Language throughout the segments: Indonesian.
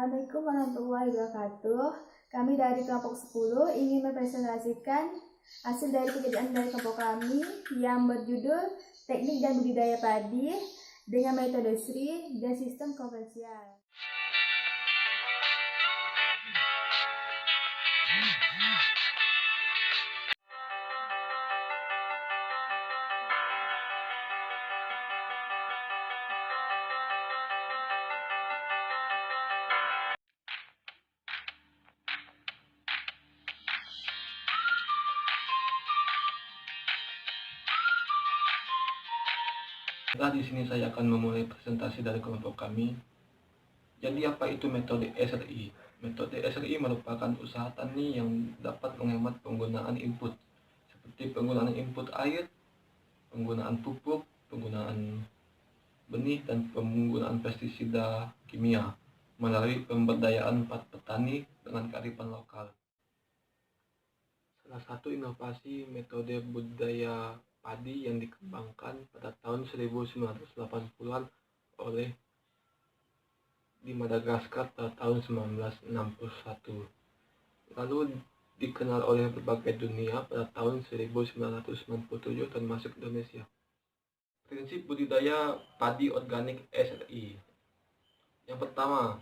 Assalamualaikum warahmatullahi wabarakatuh. Kami dari kelompok 10 ingin mempresentasikan hasil dari pekerjaan dari kelompok kami yang berjudul Teknik dan Budidaya Padi dengan metode SRI dan sistem komersial. Di sini saya akan memulai presentasi dari kelompok kami. Jadi apa itu metode SRI? Metode SRI merupakan usaha tani yang dapat menghemat penggunaan input, seperti penggunaan input air, penggunaan pupuk, penggunaan benih, dan penggunaan pestisida kimia melalui pemberdayaan petani dengan kearifan lokal. Salah satu inovasi metode budidaya padi yang dikembangkan pada tahun 1980-an oleh di Madagaskar pada tahun 1961. Lalu dikenal oleh berbagai dunia pada tahun 1997 termasuk Indonesia. Prinsip budidaya padi organik SRI. Yang pertama,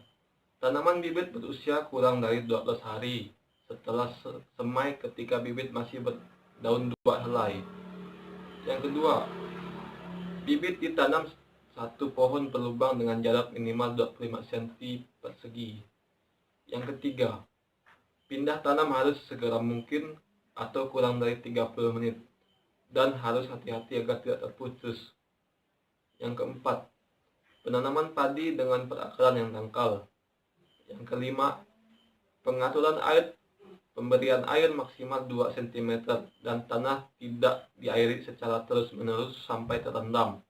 tanaman bibit berusia kurang dari 12 hari setelah semai ketika bibit masih berdaun 2 helai. Yang kedua, bibit ditanam satu pohon per lubang dengan jarak minimal 25 cm persegi. Yang ketiga, pindah tanam harus segera mungkin atau kurang dari 30 menit dan harus hati-hati agar tidak terputus. Yang keempat, penanaman padi dengan perakaran yang dangkal. Yang kelima, pengaturan air. Pemberian air maksimal 2 cm dan tanah tidak diairi secara terus-menerus sampai terendam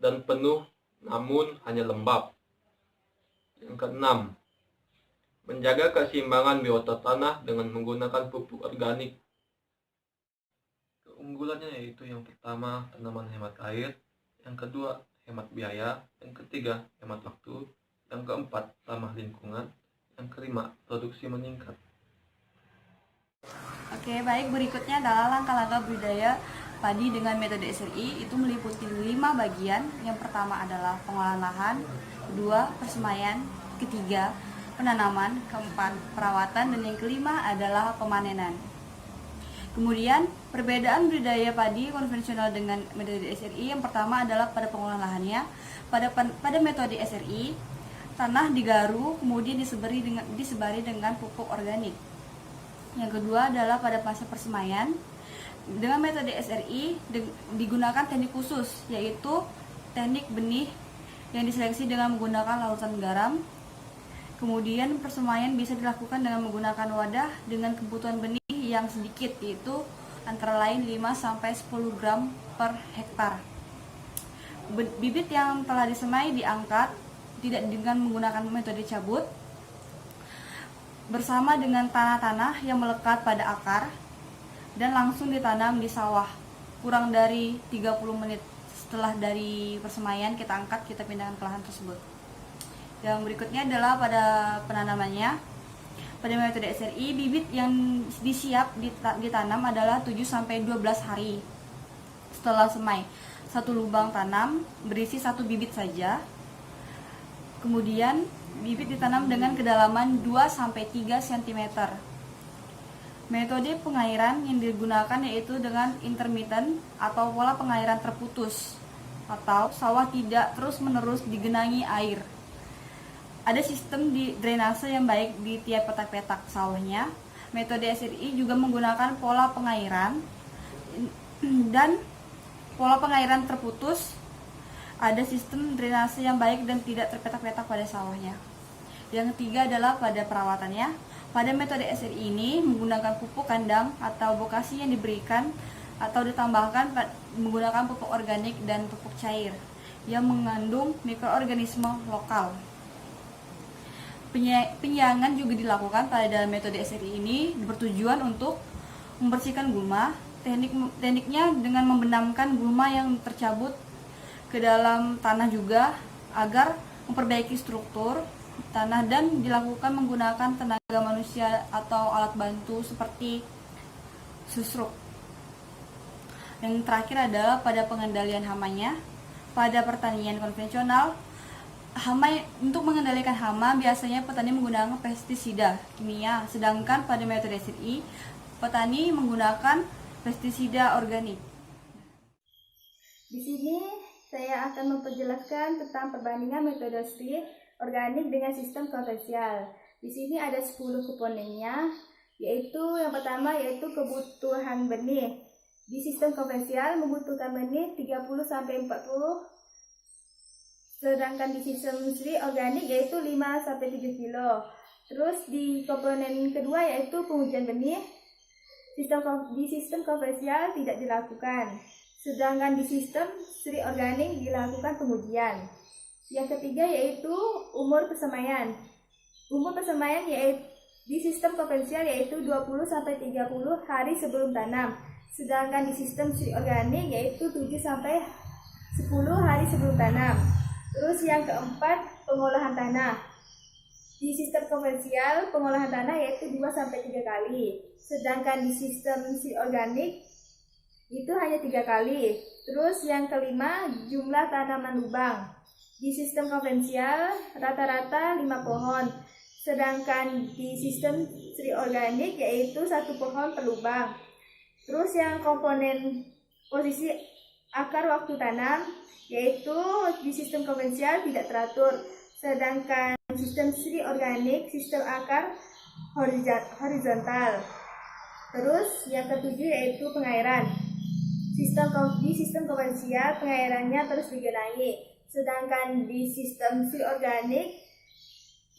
dan penuh namun hanya lembab. Yang keenam, menjaga keseimbangan biota tanah dengan menggunakan pupuk organik. Keunggulannya yaitu yang pertama, tanaman hemat air, yang kedua, hemat biaya, yang ketiga, hemat waktu, yang keempat, ramah lingkungan, yang kelima, produksi meningkat. Oke, baik, berikutnya adalah langkah-langkah budidaya padi dengan metode SRI. Itu meliputi 5 bagian. Yang pertama adalah pengolahan lahan, kedua persemaian, ketiga penanaman, keempat perawatan, dan yang kelima adalah pemanenan. Kemudian perbedaan budidaya padi konvensional dengan metode SRI, yang pertama adalah pada pengolahan lahannya. Pada metode SRI, tanah digaru kemudian disebari dengan pupuk organik. Yang kedua adalah pada fase persemaian. Dengan metode SRI digunakan teknik khusus, yaitu teknik benih yang diseleksi dengan menggunakan larutan garam. Kemudian persemaian bisa dilakukan dengan menggunakan wadah dengan kebutuhan benih yang sedikit, yaitu antara lain 5-10 gram per hektar. Bibit yang telah disemai diangkat tidak dengan menggunakan metode cabut, bersama dengan tanah-tanah yang melekat pada akar dan langsung ditanam di sawah. Kurang dari 30 menit setelah dari persemaian kita angkat, kita pindahkan ke lahan tersebut. Yang berikutnya adalah pada penanamannya. Pada metode SRI, bibit yang disiap ditanam adalah 7-12 hari setelah semai. Satu lubang tanam berisi 1 bibit saja. Kemudian bibit ditanam dengan kedalaman 2-3 cm. Metode pengairan yang digunakan yaitu dengan intermittent atau pola pengairan terputus, atau sawah tidak terus-menerus digenangi air. Ada sistem drainase yang baik di tiap petak-petak sawahnya. Metode SRI juga menggunakan pola pengairan dan pola pengairan terputus. Ada sistem drainase yang baik dan tidak terpetak-petak pada sawahnya. Yang ketiga adalah pada perawatannya. Pada metode SRI ini menggunakan pupuk kandang atau bokasi yang diberikan atau ditambahkan menggunakan pupuk organik dan pupuk cair yang mengandung mikroorganisme lokal. Penyiangan juga dilakukan pada dalam metode SRI ini bertujuan untuk membersihkan gulma. Tekniknya dengan membenamkan gulma yang tercabut ke dalam tanah juga agar memperbaiki struktur tanah dan dilakukan menggunakan tenaga manusia atau alat bantu seperti susruk. Yang terakhir adalah pada pengendalian hamanya. Pada pertanian konvensional, untuk mengendalikan hama biasanya petani menggunakan pestisida kimia, sedangkan pada metode SRI petani menggunakan pestisida organik. Di sini saya akan memperjelaskan tentang perbandingan metode SRI organik dengan sistem konvensional. Di sini ada 10 komponennya, yaitu yang pertama yaitu kebutuhan benih. Di sistem konvensional membutuhkan benih 30-40, sedangkan di sistem SRI organik yaitu 5-7 kilo. Terus di komponen kedua yaitu pengujian benih, di sistem konvensional tidak dilakukan, sedangkan di sistem SRI organik dilakukan pengujian. Yang ketiga yaitu umur persemaian. Umur persemaian yaitu di sistem konvensional yaitu 20-30 hari sebelum tanam, sedangkan di sistem SRI organik yaitu 7-10 hari sebelum tanam. Terus yang keempat, pengolahan tanah. Di sistem konvensional pengolahan tanah yaitu 2-3 kali, sedangkan di sistem SRI organik itu hanya 3 kali. Terus yang kelima, jumlah tanaman lubang. Di sistem konvensional rata-rata 5 pohon, sedangkan di sistem SRI organik yaitu 1 pohon per lubang. Terus yang komponen posisi akar waktu tanam, yaitu di sistem konvensional tidak teratur, sedangkan sistem SRI organik sistem akar horizontal. Terus yang ketujuh yaitu pengairan. Di sistem konvensional pengairannya terus digenangi, sedangkan di sistem SRI organik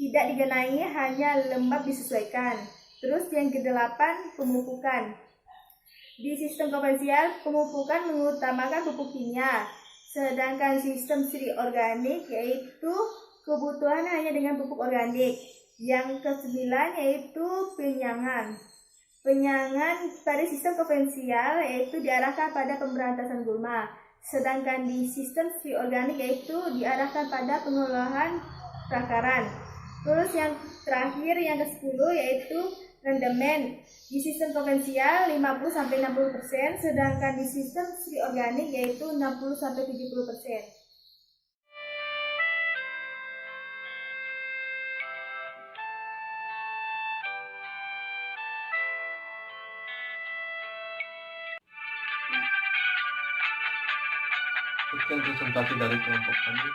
tidak digenangi, hanya lembab disesuaikan. Terus yang kedelapan, pemupukan. Di sistem konvensional pemupukan mengutamakan pupuk kimia, sedangkan sistem SRI organik yaitu kebutuhan hanya dengan pupuk organik. Yang kesembilan yaitu penyangan. Penyangan pada sistem konvensional yaitu diarahkan pada pemberantasan gulma, sedangkan di sistem SRI organik yaitu diarahkan pada pengolahan perakaran. Terus yang terakhir yang ke-10 yaitu rendemen. Di sistem konvensional 50-60%, sedangkan di sistem SRI organik yaitu 60-70%. Sekian presentasi dari kelompok kami.